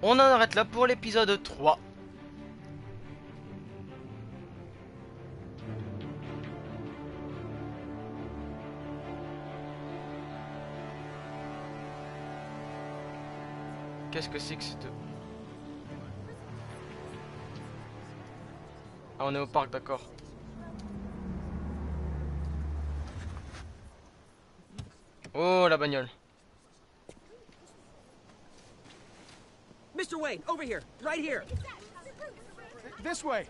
On en arrête là pour l'épisode 3. Qu'est-ce que c'est que cette... Ah, on est au parc, d'accord. Oh, la bagnole. Mr. Wayne, over here, right here. This way.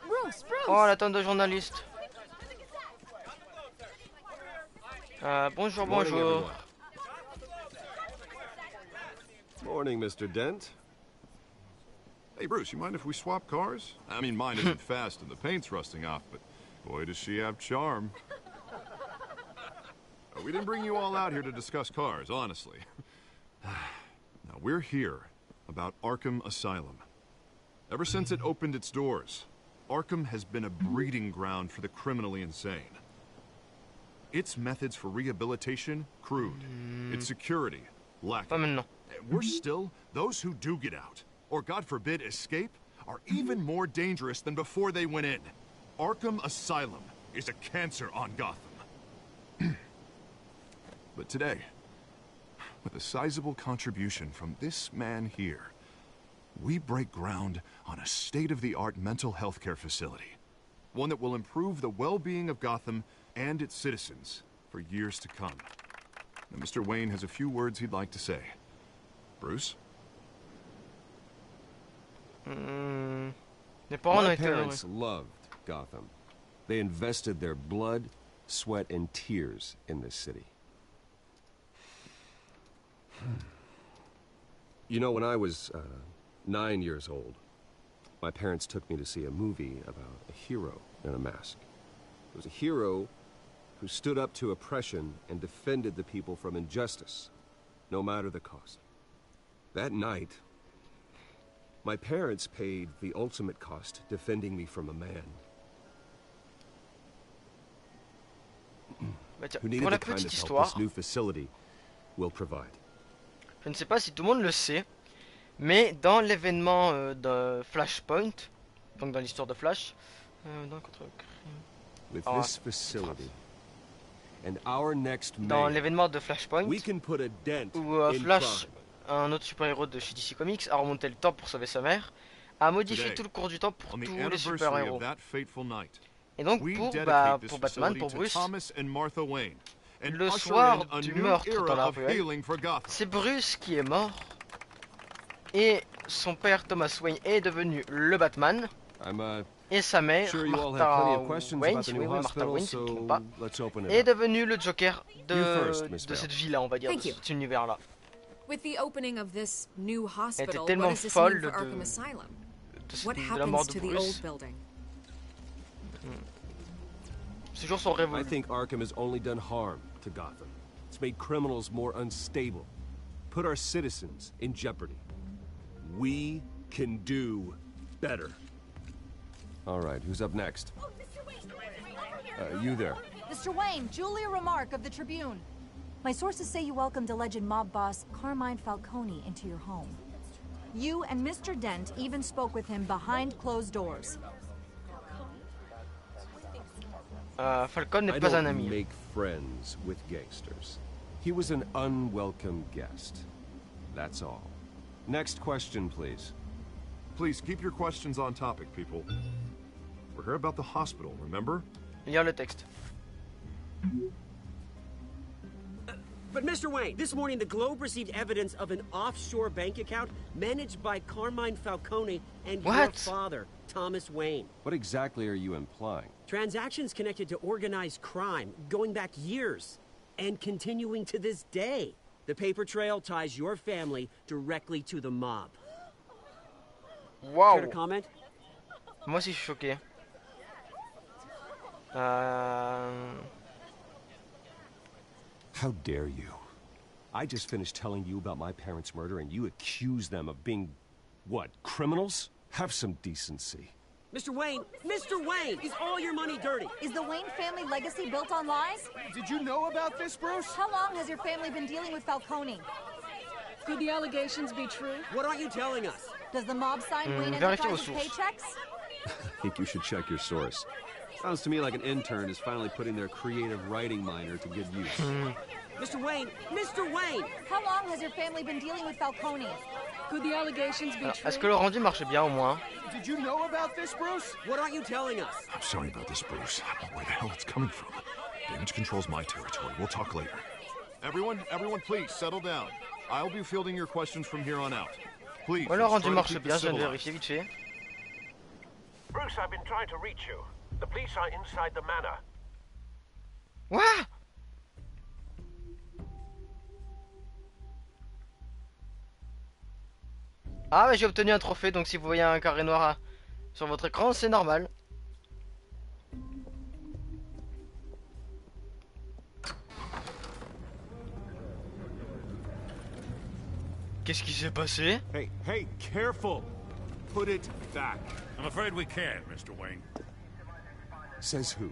Bruce, Bruce. Oh, la tonne de journalistes. Bonjour, bonjour. Morning, Mr. Dent. Hey, Bruce, you mind if we swap cars? I mean, mine isn't fast and the paint's rusting off, but boy, does she have charm. We didn't bring you all out here to discuss cars, honestly. Now, we're here about Arkham Asylum. Ever since it opened its doors, Arkham has been a breeding ground for the criminally insane. Its methods for rehabilitation, crude. Its security, Pas lacking. maintenant. Worse still, those who do get out, or God forbid escape, are even more dangerous than before they went in. Arkham Asylum is a cancer on Gotham. But today, with a sizable contribution from this man here, we break ground on a state-of-the-art mental health care facility. One that will improve the well-being of Gotham and its citizens for years to come. Now, Mr. Wayne has a few words he'd like to say. Bruce? Les parents My ont été parents heureux. loved Gotham. They invested their blood, sweat, and tears in this city. You know, when I was 9 years old, my parents took me to see a movie about a hero in a mask. It was a hero who stood up to oppression and defended the people from injustice, no matter the cost. That night, my parents paid the ultimate cost defending me from a man Bah tiens, who needed pour la the kind petite of help histoire, this new facility will provide. je ne sais pas si tout le monde le sait, mais dans l'événement de Flashpoint, donc dans l'histoire de Flash, With Oh, this facility and our next dans mayor, l'événement de Flashpoint, we can put a dent où in Flash, crime. un autre super-héros de chez DC Comics, a remonté le temps pour sauver sa mère, a modifié Today, tout le cours du temps pour On the tous les anniversary super-héros. of that fateful night, Et donc we pour, dedicate this pour Batman, facility pour to Bruce, Thomas and Martha Wayne, and le usher soir in a du new meurtre dans era la of ruelle, healing for Gotham. c'est Bruce qui est mort, et son père Thomas Wayne est devenu le Batman, I'm et sa mère, sure you all have Martha plenty of questions Wayne, about the oui, new oui, Martha hospital, Wayne, si je ne me trompe pas, so let's open it est up. devenu le Joker You first, Miss de Bell. cette vie-là, on va dire, de Thank you. cet univers-là. With the opening of this new hospital, tellement what does this folle mean for de- Arkham Asylum? What De la mort happens de to the Bruce. old building? Ces jours sont I révolus. think Arkham has only done harm to Gotham. It's made criminals more unstable, put our citizens in jeopardy. We can do better. All right, who's up next? You there. Mr. Wayne, Julia Remark of the Tribune. My sources say you welcomed alleged mob boss Carmine Falcone into your home. You and Mr. Dent even spoke with him behind closed doors. Falcon I n'est pas un don't ami. make friends with gangsters. He was an unwelcome guest. That's all. Next question, please. Please keep your questions on topic, people. We're here about the hospital, remember? Lire le texte. But Mr. Wayne, this morning the Globe received evidence of an offshore bank account managed by Carmine Falcone and your What? father, Thomas Wayne. What exactly are you implying? Transactions connected to organized crime going back years and continuing to this day. The paper trail ties your family directly to the mob. Care to Waouh! comment? Moi aussi je suis choqué. How dare you? I just finished telling you about my parents' murder and you accuse them of being, what, criminals? Have some decency. Mr. Wayne, is all your money dirty? Is the Wayne family legacy built on lies? Did you know about this, Bruce? How long has your family been dealing with Falcone? Could the allegations be true? What aren't you telling us? Does the mob sign Wayne vérifiez vos Enterprises sources. paychecks? I think you should check your source. Sounds to me like an intern is finally putting their creative writing minor to good use. Mr. Wayne! Mr. Wayne! How long has your family been dealing with Falcone? Could the allegations be true? Est-ce que le rendu marche bien au moins? Did you know about this, Bruce? What aren't you telling us? I'm sorry about this, Bruce. I don't know where the hell it's coming from. Damage control's my territory. We'll talk later. Everyone, please, settle down. I'll be fielding your questions from here on out. Please, Ouais, le rendu try to marche keep bien, it je viens de civilized. vérifier vite fait. Bruce, I've been trying to reach you. The police are inside the manor. What? Ah ouais, j'ai obtenu un trophée, donc si vous voyez un carré noir sur votre écran, c'est normal. Qu'est-ce qui s'est passé? Hey, careful! Put it back. I'm afraid we can't, Mr. Wayne. Says who?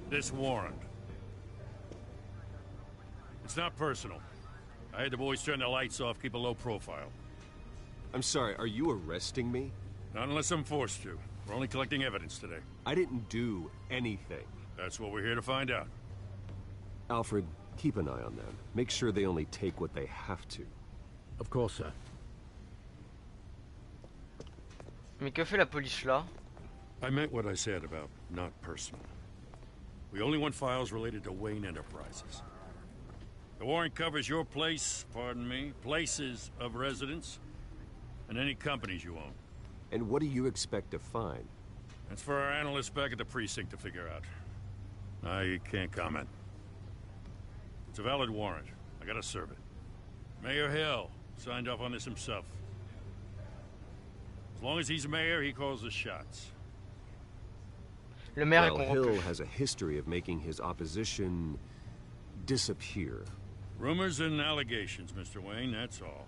This warrant. It's not personal. I had the boys turn the lights off, keep a low profile. I'm sorry, are you arresting me? Not unless I'm forced to. We're only collecting evidence today. I didn't do anything. That's what we're here to find out. Alfred, keep an eye on them. Make sure they only take what they have to. Of course, sir. Mais que fait la police là? I meant what I said about not personal. We only want files related to Wayne Enterprises. The warrant covers your place, pardon me, places of residence, and any companies you own. And what do you expect to find? That's for our analysts back at the precinct to figure out. I can't comment. It's a valid warrant. I gotta serve it. Mayor Hill signed off on this himself. As long as he's mayor, he calls the shots. Le maire est Well, corrompu. Hill has a history of making his opposition disappear. Rumors and allegations, Mr. Wayne, that's all.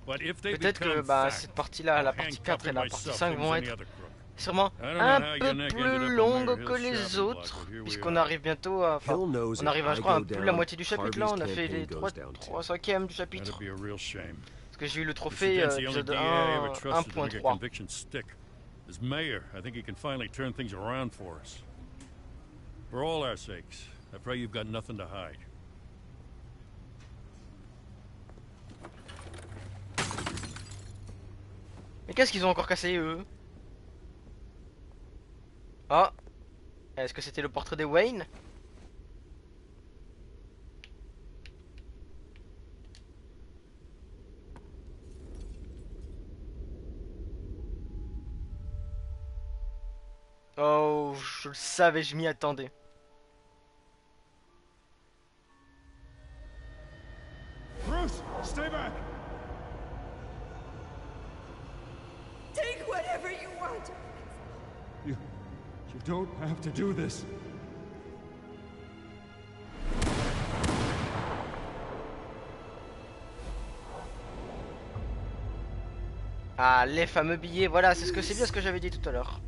But if they Peut-être que become bah, fact, cette partie-là, la I'll partie handcuff 4 et him la partie myself 5 as vont any être other crook. sûrement I don't know un how peu your neck ended plus up on longues Mayor que Hill's les chopping block, autres, but here we puisqu'on are. arrive bientôt à... Enfin, Hill knows on arrive à, if je I crois, à go plus de down, la moitié du chapitre là, on a fait Harvey's les campaign 3 goes down too. 5e du chapitre. That'd be a real shame. Parce que j'ai eu le Mr. trophée Dent's the only épisode DA I ever 1, trusted to make a 1.3. conviction stick. As mayor, I think he can finally turn things around for us. For all our sakes, I pray you've got nothing to hide. Mais qu'est-ce qu'ils ont encore cassé eux? Ah, est-ce que c'était le portrait de Wayne? Oh, je le savais, je m'y attendais. Bruce, stay back! Take whatever you want. You don't have to do this. Ah, les fameux billets, voilà, c'est bien ce que j'avais dit tout à l'heure.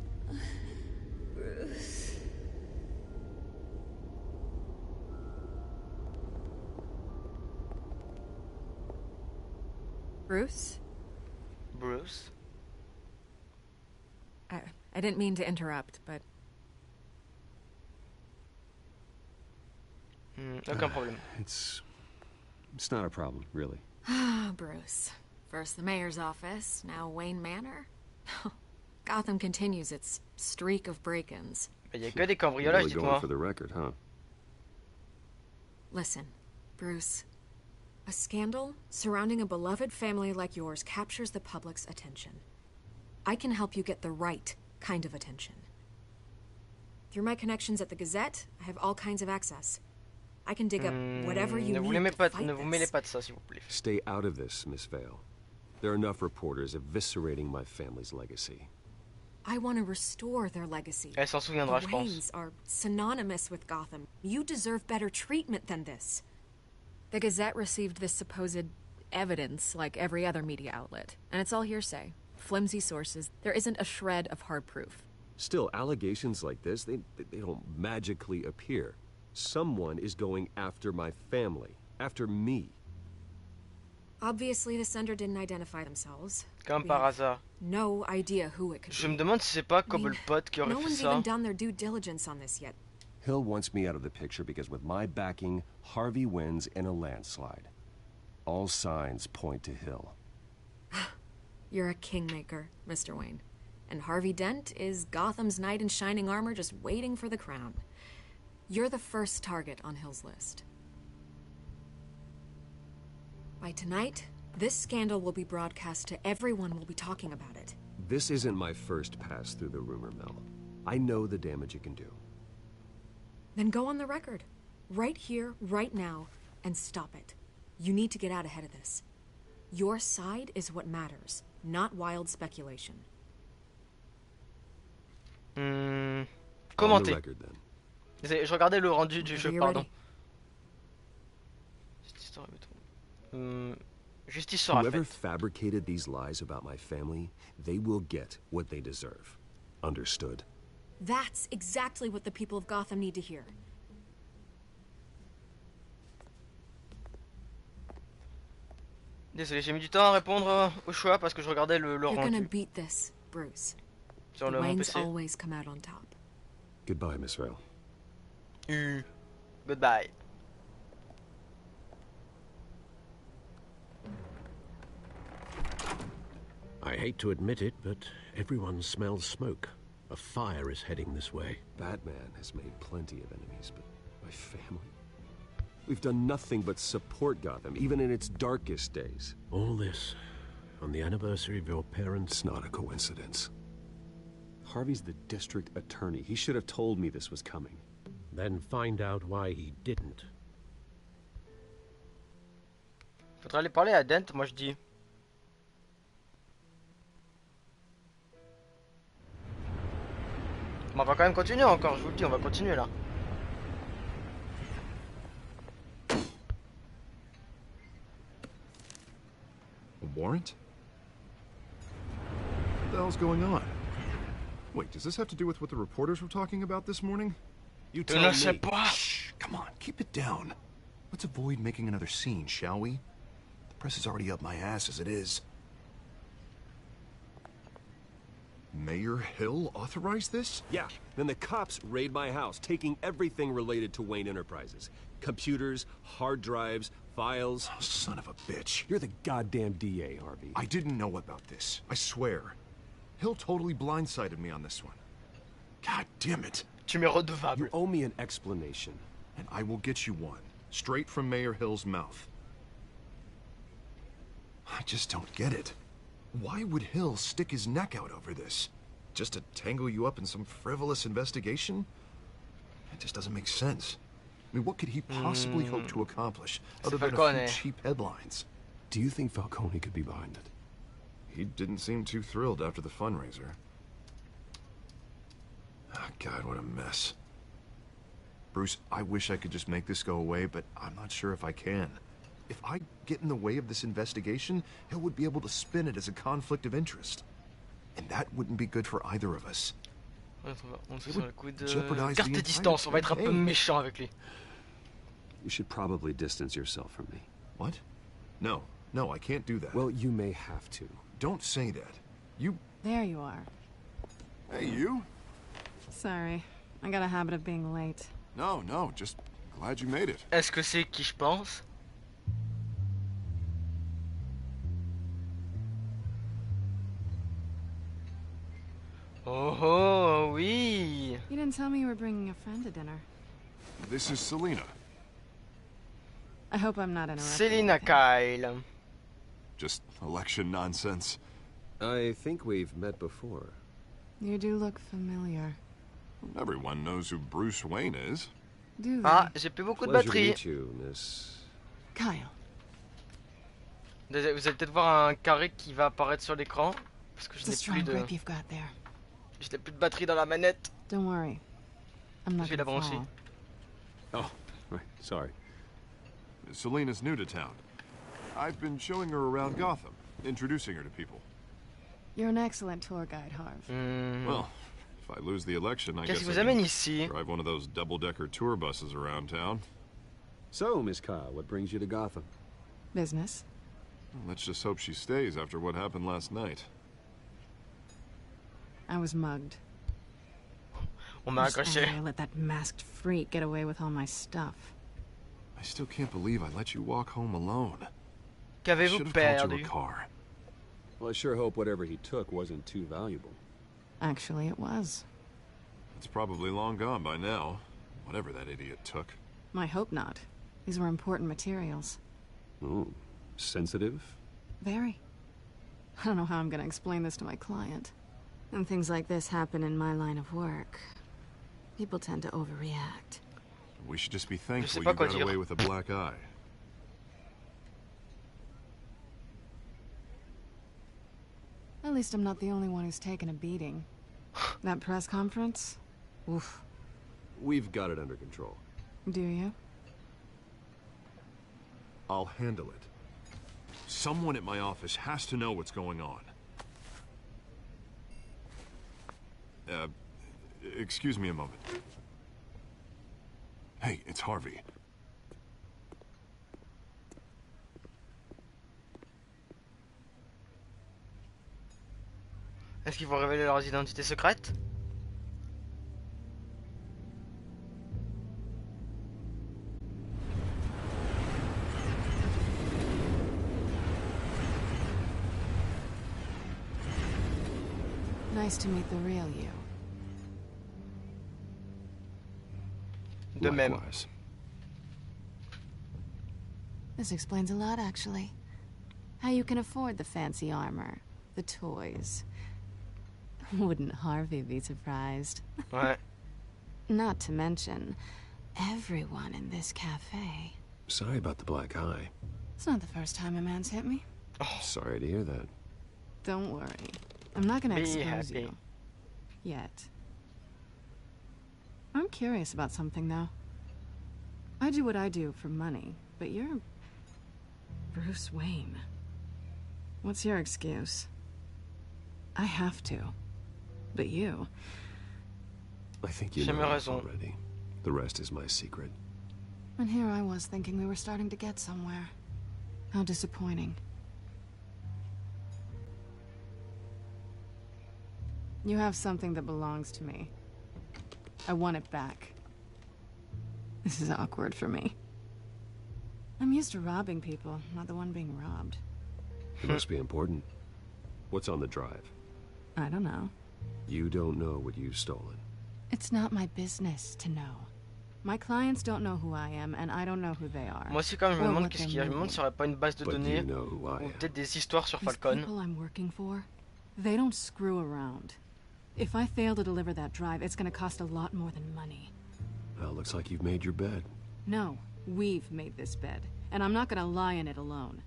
Bruce? Bruce. I didn't mean to interrupt, but Aucun problème. It's not a problem, really. Bruce. First the mayor's office, now Wayne Manor. Gotham continues its streak of break-ins. Il y a que des You're cambriolages, really going dites-moi. for the record, huh? Listen, Bruce. A scandal surrounding a beloved family like yours captures the public's attention. I can help you get the right kind of attention. Through my connections at the Gazette, I have all kinds of access. I can dig up whatever you Ne vous, need to fight ne vous mêlez this. pas de ça, s'il vous plaît. Stay out of this, Miss Vale. There are enough reporters eviscerating my family's legacy. I want to restore their legacy. Elle s'en souviendra, The je pense. Waynes are synonymous with Gotham. You deserve better treatment than this. The Gazette received this supposed evidence like every other media outlet, and it's all hearsay. Flimsy sources. There isn't a shred of hard proof. Still, allegations like this, they don't magically appear. Someone is going after my family, after me. Obviously, the sender didn't identify themselves. Comme We par have hasard. no idea who it could Je be. me demande si c'est pas I mean, Cobblepot qui aurait no fait one's ça. even done their due diligence on this yet. Hill wants me out of the picture because with my backing, Harvey wins in a landslide. All signs point to Hill. You're a kingmaker, Mr. Wayne. And Harvey Dent is Gotham's knight in shining armor just waiting for the crown. You're the first target on Hill's list. By tonight, this scandal will be broadcast to everyone will be talking about it. This isn't my first pass through the rumor mill. I know the damage it can do. Then go on the record. Right here, right now, and stop it. You need to get out ahead of this. Your side is what matters, not wild speculation. On the Commenter. record, then. Je regardais le rendu du jeu, Are you pardon. ready? Justice sera Whoever faite. fabricated these lies about my family, they will get what they deserve. Understood? That's exactly what the people of Gotham need to hear. Désolé, j'ai mis du temps à répondre au choix parce que je regardais le You're gonna rendu beat this, Bruce. sur The mon Waynes PC. always come out on top. Goodbye, Miss Vale. Goodbye. I hate to admit it, but everyone smells smoke. A fire is heading this way. Batman has made plenty of enemies, but my family? We've done nothing but support Gotham, even in its darkest days. All this on the anniversary of your parents' It's not a coincidence. Harvey's the district attorney. He should have told me this was coming. Then find out why he didn't. Faudrait aller parler à Dent, moi je dis. Mais on va quand même continuer encore, je vous le dis, on va continuer là. A warrant? What the hell's going on? Wait, does this have to do with what the reporters were talking about this morning? You Je tell ne me. sais pas. Shh, come on, keep it down. Let's avoid making another scene, shall we? The press is already up my ass as it is. Mayor Hill authorized this? Yeah, then the cops raid my house, taking everything related to Wayne Enterprises. Computers, hard drives, files. Oh, son of a bitch. You're the goddamn DA, Harvey. I didn't know about this. I swear. Hill totally blindsided me on this one. God damn it. Tu m'es redevable. You owe me an explanation. And I will get you one. Straight from Mayor Hill's mouth. I just don't get it. Why would Hill stick his neck out over this? Just to tangle you up in some frivolous investigation? It just doesn't make sense. I mean, what could he possibly hope to accomplish other than a Falcone. few cheap headlines? Do you think Falcone could be behind it? He didn't seem too thrilled after the fundraiser. Oh, God, what a mess. Bruce, I wish I could just make this go away, but I'm not sure if I can. If I get in the way of this investigation, Hill would be able to spin it as a conflict of interest. And that wouldn't be good for either of us. On se It sur would le coup de jeopardize carte the distance, on va être un peu entire méchant avec lui. You should probably distance yourself from me. What? No, I can't do that. Well, you may have to. Don't say that. You... There you are. Hey, you? Sorry. I got a habit of being late. No, just glad you made it. Est-ce que c'est qui je pense? Oh, oui. You didn't tell me you were bringing a friend to dinner. This is Selina. I hope I'm not interrupting. Selina Kyle. Just election nonsense. I think we've met before. You do look familiar. Everyone knows who Bruce Wayne is. Do they? Ah, j'ai plus beaucoup de Pleasure to batterie. meet you, Miss... Kyle. Vous allez peut-être voir un carré qui va apparaître sur l'écran. Parce que je It's a n'ai strong plus de... grip you've got there. Je n'ai plus de batterie dans la manette. Don't worry. I'm not Je vais la gonna brancher. fall. Oh, right, sorry. Selina's new to town. I've been showing her around Gotham, introducing her to people. You're an excellent tour guide, Harv. Well, if I lose the election, I Qu'est-ce guess qui vous I amène can ici? drive one of those double-decker tour buses around town. So, Miss Kyle, what brings you to Gotham? Business. Let's just hope she stays after what happened last night. I was mugged. On m'a Just accroché. angry I let that masked freak get away with all my stuff. I still can't believe I let you walk home alone. I Qu'avez-vous should have called you perdu? a car. Well, I sure hope whatever he took wasn't too valuable. Actually, it was. It's probably long gone by now. Whatever that idiot took. I hope not. These were important materials. Ooh, sensitive? Very. I don't know how I'm gonna explain this to my client. When things like this happen in my line of work, people tend to overreact. We should just be thankful pas you quoi got dire. away with a black eye. At least I'm not the only one who's taken a beating. That press conference? Oof. We've got it under control. Do you? I'll handle it. Someone at my office has to know what's going on. Excuse me a moment. Hey, it's Harvey. Est-ce qu'ils vont révéler leurs identités secrètes? Nice to meet the real you. De même. Likewise. This explains a lot, actually. How you can afford the fancy armor, the toys. Wouldn't Harvey be surprised? Ouais. Not to mention, everyone in this cafe. Sorry about the black eye. It's not the first time a man's hit me. Sorry to hear that. Don't worry. I'm not gonna Be expose happy. you. Yet. I'm curious about something, though. I do what I do for money, but you're... Bruce Wayne. What's your excuse? I have to. But you... I think you Jamais know raison. already. The rest is my secret. And here I was thinking we were starting to get somewhere. How disappointing. You have something that belongs to me. I want it back. This is awkward for me. I'm used to robbing people, not the one being robbed. It must be important. What's on the drive? I don't know. You don't know what you've stolen. It's not my business to know. My clients don't know who I am, and I don't know who they are. Moi aussi, quand même, je me Or demande what qu'est-ce they're qu'il y a. Je me demande moving. s'il n'y aurait pas une base de But données you know who I ou am. peut-être des histoires sur These Falcon. people I'm working for, they don't screw around. If I fail to deliver that drive, it's gonna cost a lot more than money. Well, looks like you've made your bed. No, we've made this bed, and I'm not gonna lie in it alone.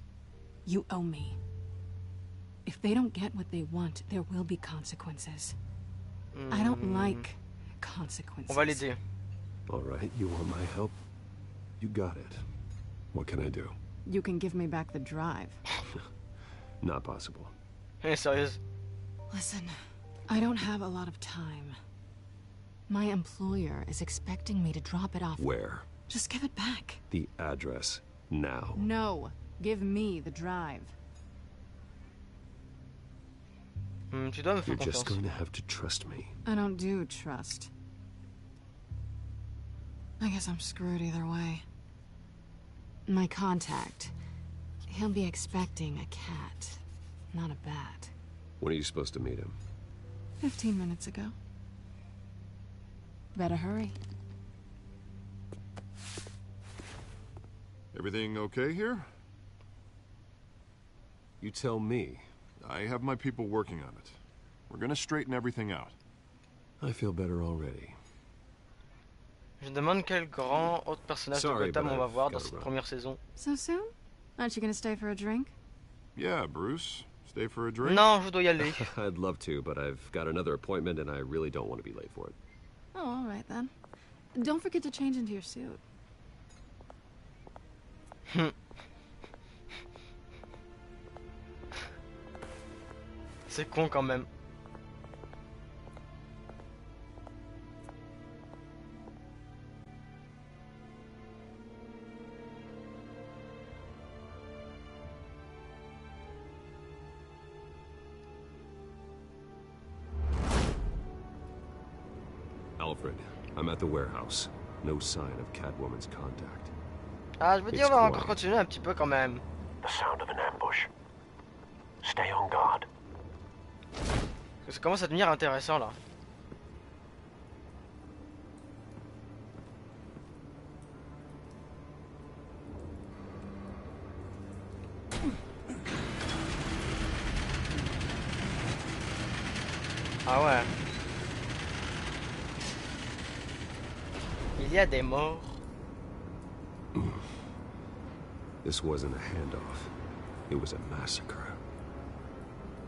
You owe me. If they don't get what they want, there will be consequences. I don't like consequences. On va l'aider. All right, you want my help? You got it. What can I do? You can give me back the drive. Not possible. Elle est sérieuse. Listen, I don't have a lot of time. My employer is expecting me to drop it off. Where? Just give it back. The address. Now. No, give me the drive. Tu dois me faire You're just confiance. going to have to trust me. I don't do trust. I guess I'm screwed either way. My contact, he'll be expecting a cat, not a bat. When are you supposed to meet him? 15 minutes ago. Better hurry. Everything okay here? You tell me. I have my people working on it. We're gonna straighten everything out. I feel better already. Je me demande quel grand autre personnage de Sorry, Gotham but on va I've voir dans gotta cette run. première saison. So soon? Aren't you gonna stay for a drink? Yeah, Bruce. Stay for a drink? Non, je dois y aller. I'd love to, but I've got another appointment and I really don't want to be late for it. Oh, all right then. Don't forget to change into your suit. C'est con quand même. Alfred, I'm at the warehouse. No sign of Catwoman's contact. Ah, je veux dire, on va encore continuer un petit peu quand même. The sound of an ambush. Stay on guard. Parce que ça commence à devenir intéressant là. Ah ouais. Il y a des morts. This wasn't a handoff. It was a massacre.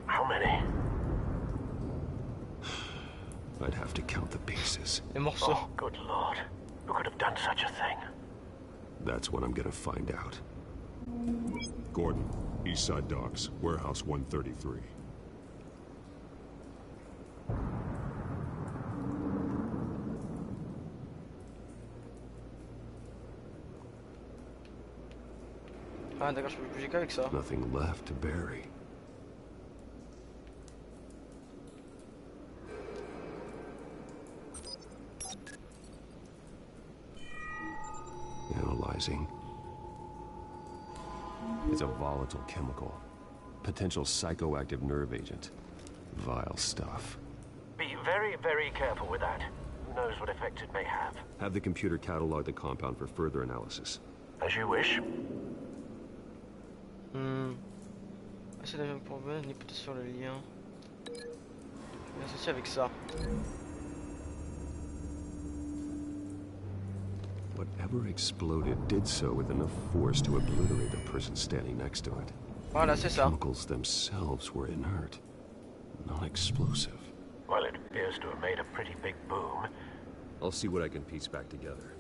How many? I'd have to count the pieces. Les morceaux. Oh, good lord. Who could have done such a thing? That's what I'm gonna find out. Gordon, Eastside Docks, Warehouse 133. Ah d'accord, je peux bouger qu'avec ça. Nothing left to bury. Analyzing. It's a volatile chemical. Potential psychoactive nerve agent. Vile stuff. Be very, very careful with that. Who knows what effect it may have. Have the computer catalog the compound for further analysis. As you wish. C'est la même problème, une hypothèse sur le lien. Associé avec ça. Whatever exploded did so with enough force to obliterate the person standing next to it. Voilà, c'est ça. The chemicals themselves were inert, not explosive. Well, it appears to have made a pretty big boom. I'll see what I can piece back together.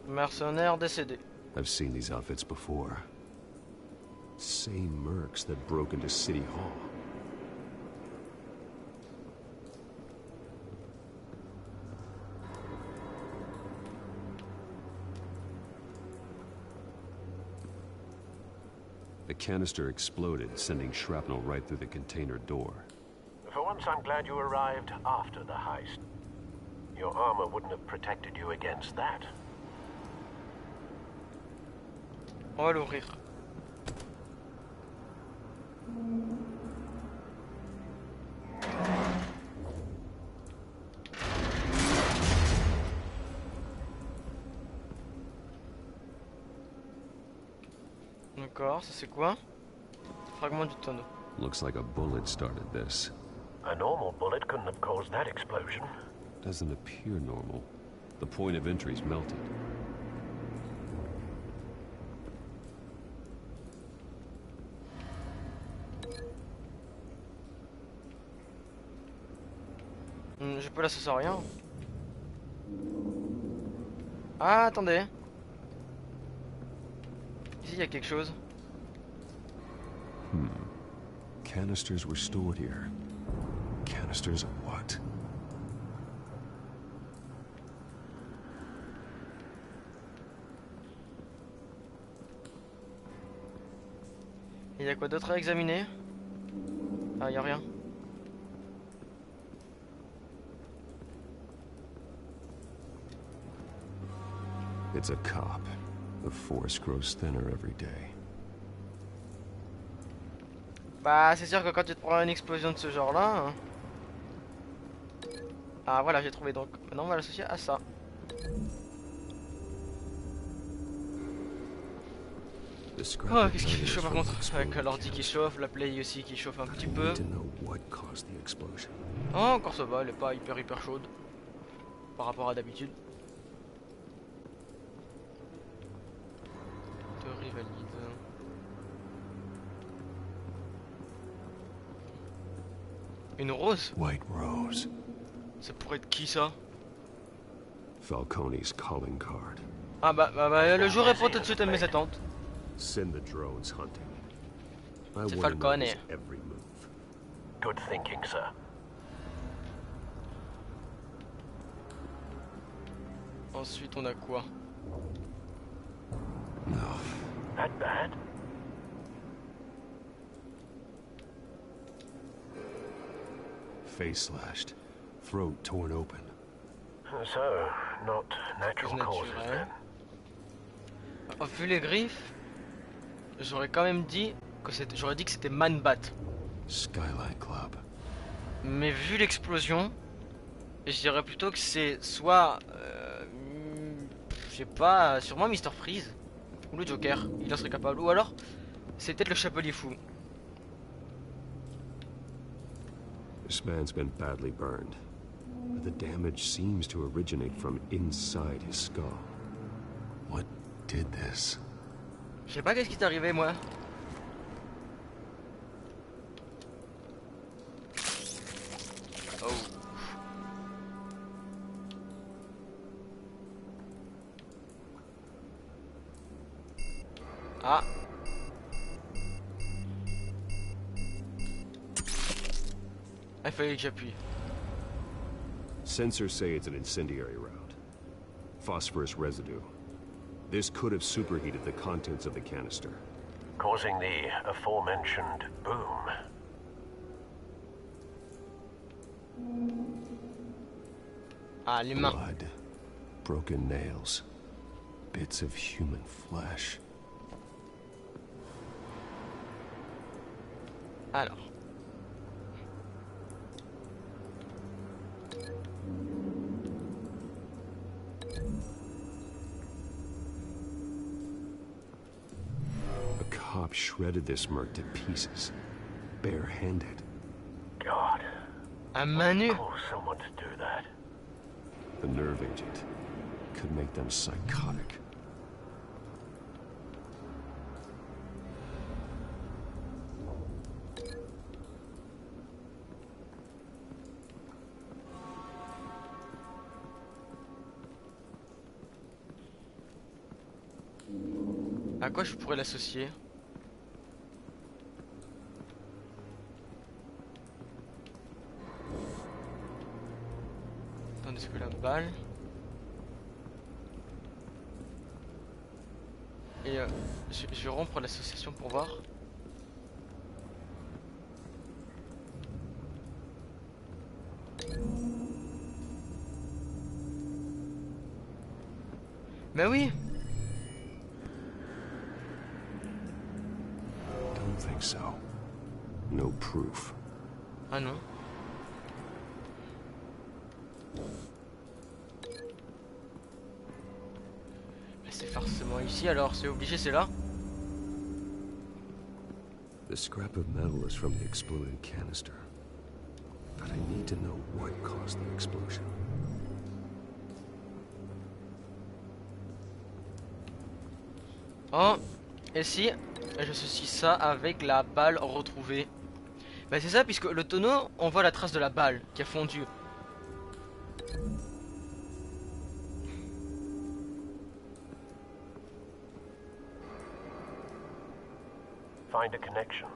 Mercenaire décédé. I've seen these outfits before. Same mercs that broke into City Hall. The canister exploded, sending shrapnel right through the container door. For once, I'm glad you arrived after the heist. Your armor wouldn't have protected you against that. On va l'ouvrir. D'accord, ça c'est quoi? Fragment du tonneau. Looks like a bullet started this. A normal bullet couldn't have caused that explosion. Doesn't appear normal. The point of entry's melted. Je peux là, ça sert à rien. Ah, attendez. Ici, il y a quelque chose. Canisters were stored here. Canisters of what? Il y a quoi d'autre à examiner? Ah, il y a rien. It's a cop. The force grows thinner every day. Bah, c'est sûr que quand tu te prends une explosion de ce genre-là... Hein. Ah, voilà, j'ai trouvé donc. Maintenant, on va l'associer à ça. Oh, qu'est-ce qui chauffe par contre? Avec l'ordi qui chauffe, la play aussi qui chauffe un petit peu. Oh, encore ça va, elle est pas hyper chaude. Par rapport à d'habitude. Théorie valide. Une rose? White Rose. Ça pourrait être qui ça? Falcone's calling card. Ah bah, le jour répond tout de suite à mes attentes. Send the drones hunting. C'est Falcone. Every move. Good thinking, sir. Ensuite, on a quoi? No. That bad? face slashed, throat torn open. So, not natural causes then. Vu les griffes, j'aurais quand même dit que j'aurais dit que c'était Man-Bat. Skyline Club. Mais vu l'explosion, je dirais plutôt que c'est soit, je sais pas, sûrement Mr Freeze ou le Joker. Il en serait capable. Ou alors, c'est peut-être le Chapelier Fou. This man's been badly burned, but the damage seems to originate from inside his skull. What did this? Je sais pas qu'est-ce qui t'est arrivé, moi. Oh. Ah. Il fallait que j'appuie. Sensors say it's an incendiary round. Phosphorus residue. This could have superheated the contents of the canister, Causing the aforementioned boom. Ah, les mains. Blood, broken nails, bits of human flesh. Alors. A cop shredded this merc to pieces, barehanded. God. À main nue. Cause someone to do that. The nerve agent could make them psychotic. À quoi je pourrais l'associer? Tandis que la balle... Et je vais rompre l'association pour voir. Mais oui! Don't think so. No proof. Ah non. Mais c'est forcément ici alors, c'est obligé, c'est là. The scrap of metal is from the exploded canister. But I need to know what caused the explosion. Oh, et si j'associe ça avec la balle retrouvée? Bah c'est ça, puisque le tonneau, on voit la trace de la balle qui a fondu. Find a connection.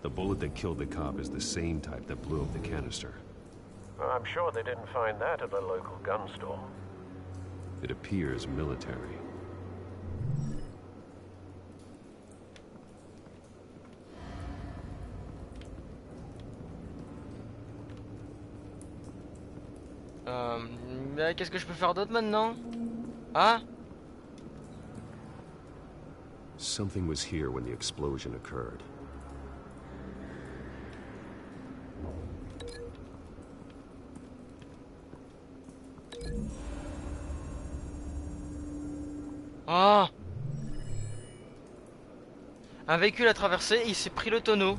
The bullet that killed the cop is the same type that blew up the canister. I'm sure they didn't find that at a local gun store. It appears military. Mais qu'est-ce que je peux faire d'autre maintenant? Ah? Something was here when the explosion occurred. Ah! Un véhicule a traversé et il s'est pris le tonneau.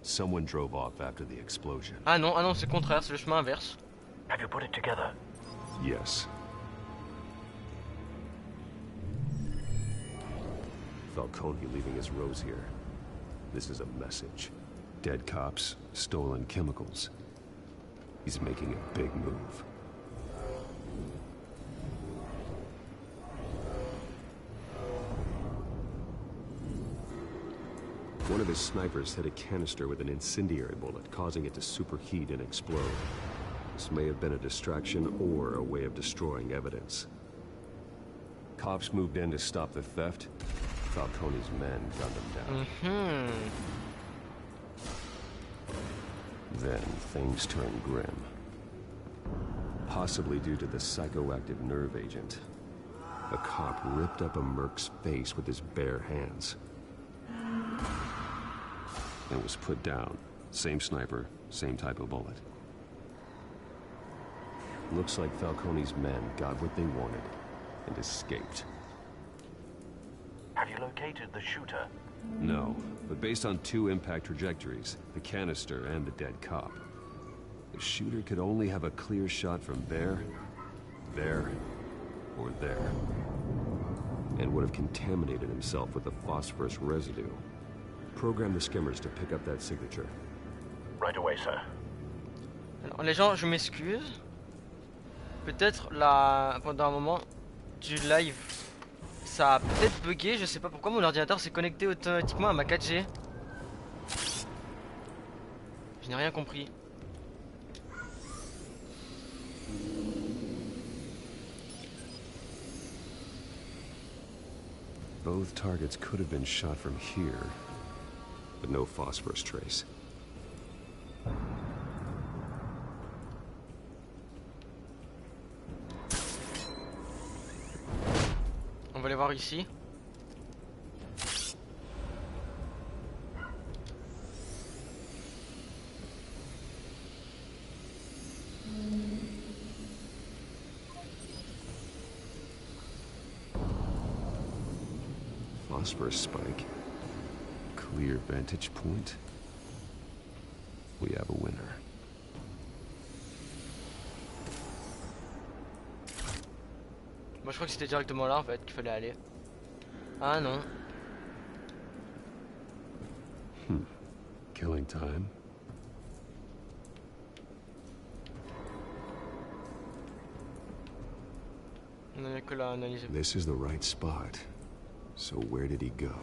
Someone drove off after the explosion. Ah non, c'est le contraire, c'est le chemin inverse. Have you put it together? Yes. Falcone leaving his rose here. This is a message. Dead cops, stolen chemicals. He's making a big move. One of his snipers hit a canister with an incendiary bullet, causing it to superheat and explode. This may have been a distraction or a way of destroying evidence. Cops moved in to stop the theft. Falcone's men gunned him down. Then things turn grim. Possibly due to the psychoactive nerve agent. A cop ripped up a merc's face with his bare hands. And was put down. Same sniper, same type of bullet. Looks like Falcone's men got what they wanted and escaped. Have you located the shooter? No, but based on 2 impact trajectories, the canister and the dead cop, the shooter could only have a clear shot from there, or there, and would have contaminated himself with the phosphorus residue. Program the skimmers to pick up that signature. Right away, sir. Alors les gens, je m'excuse. Peut-être là, pendant un moment du live, ça a peut-être bugué, je sais pas pourquoi mon ordinateur s'est connecté automatiquement à ma 4G. Je n'ai rien compris. Both targets could have been shot from here, but no phosphorus trace. On va aller voir ici. Phosphorus spike. Clear vantage point. We have a winner. Moi je crois que c'était directement là en fait qu'il fallait aller. Ah non. Killing time. On n'avait que là à analyser. This is the right spot. So where did he go?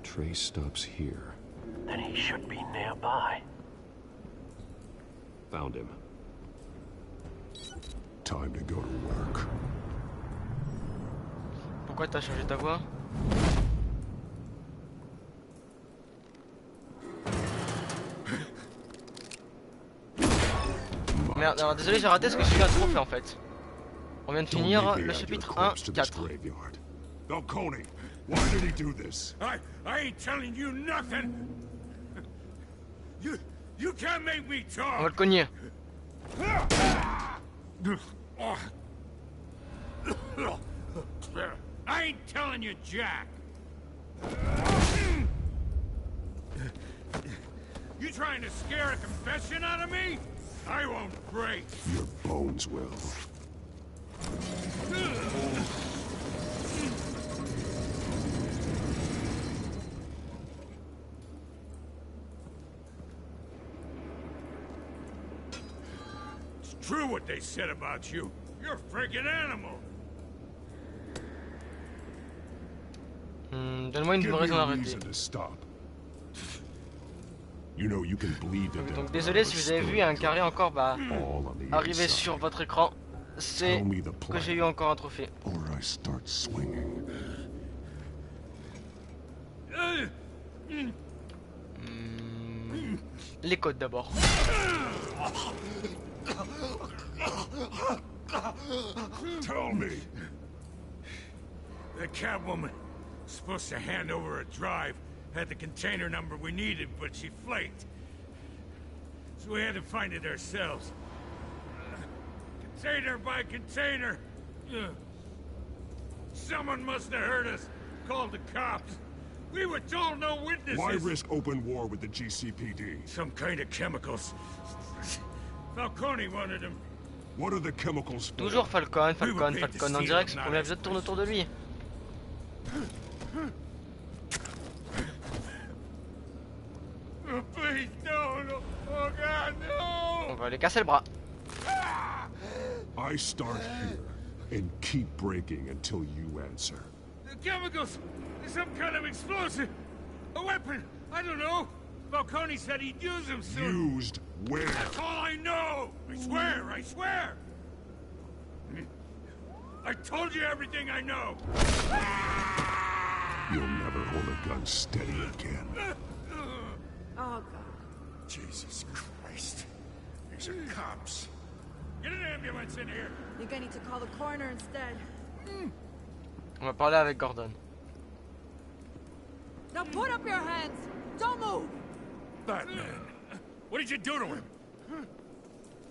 Trace stops here. Then he should be nearby. Found him. Time to go to work. Pourquoi t'as changé ta voix? Merde, alors désolé j'ai raté ce que je suis un trophée en fait. On vient de finir le chapitre 1-4. Falcone, why did he do this? I ain't telling you nothing. You can't make me On va talk. le cogner. I ain't telling you, Jack. You trying to scare a confession out of me? I won't break. Your bones will. It's true what they said about you. You're a freaking animal. Donne-moi une Give me raison a d'arrêter. reason to stop. You know you can bleed to death. Donc désolé si vous avez vu un carré encore arriver inside. sur votre écran. C'est Tell me the que plan, j'ai eu encore un trophée. or I start swinging. Les codes d'abord. Tell me. The Catwoman supposed to hand over a drive, had the container number we needed, but she flaked. So we had to find it ourselves. Container by container. Someone must have heard us, called the cops. We were told no witnesses. Why risk open war with the GCPD? Some kind of chemicals. Falcone wanted them. What are the chemicals for? Toujours Falcon en direct, ce premier épisode tourne autour de lui. Oh, please, no. Oh, God, no. On va aller casser le bras. I start here and keep breaking until you answer. The chemicals! Some kind of explosive! A weapon! I don't know! Falcone said he'd use them soon! Used where? That's all I know! I swear! I told you everything I know! You'll never hold a gun steady again. Oh, God. Jesus Christ. These are cops. Get an ambulance in here. Think I need to call the coroner instead. On va parler avec Gordon. Now put up your hands! Don't move! Batman. What did you do to him?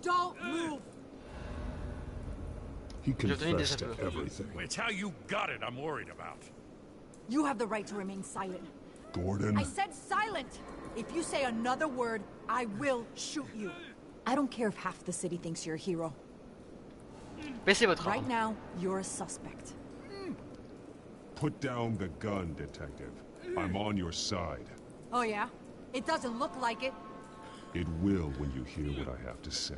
Don't move! He confessed to everything. It's how you got it I'm worried about. You have the right to remain silent. Gordon? I said silent! If you say another word, I will shoot you. I don't care if half the city thinks you're a hero. Baissez votre Right arme. now, you're a suspect. Put down the gun, detective. I'm on your side. Oh yeah? It doesn't look like it. It will when you hear what I have to say.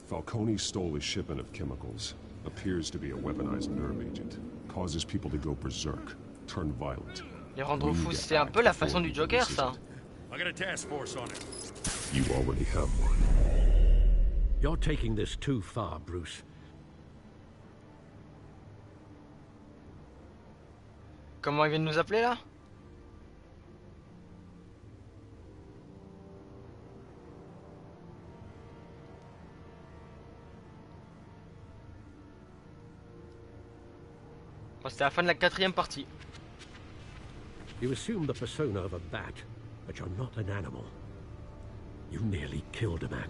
Falcone stole a shipment of chemicals. Appears to be a weaponized nerve agent. Causes people to go berserk. Turn violent. Les rendre fous, c'est un peu la façon du Joker, ça. I got a task force on it. You already have one. You're taking this too far, Bruce. Comment il vient de nous appeler là? Bon, c'était la fin de la 4e partie. You assume the persona of a bat, but you're not an animal. You nearly killed a man.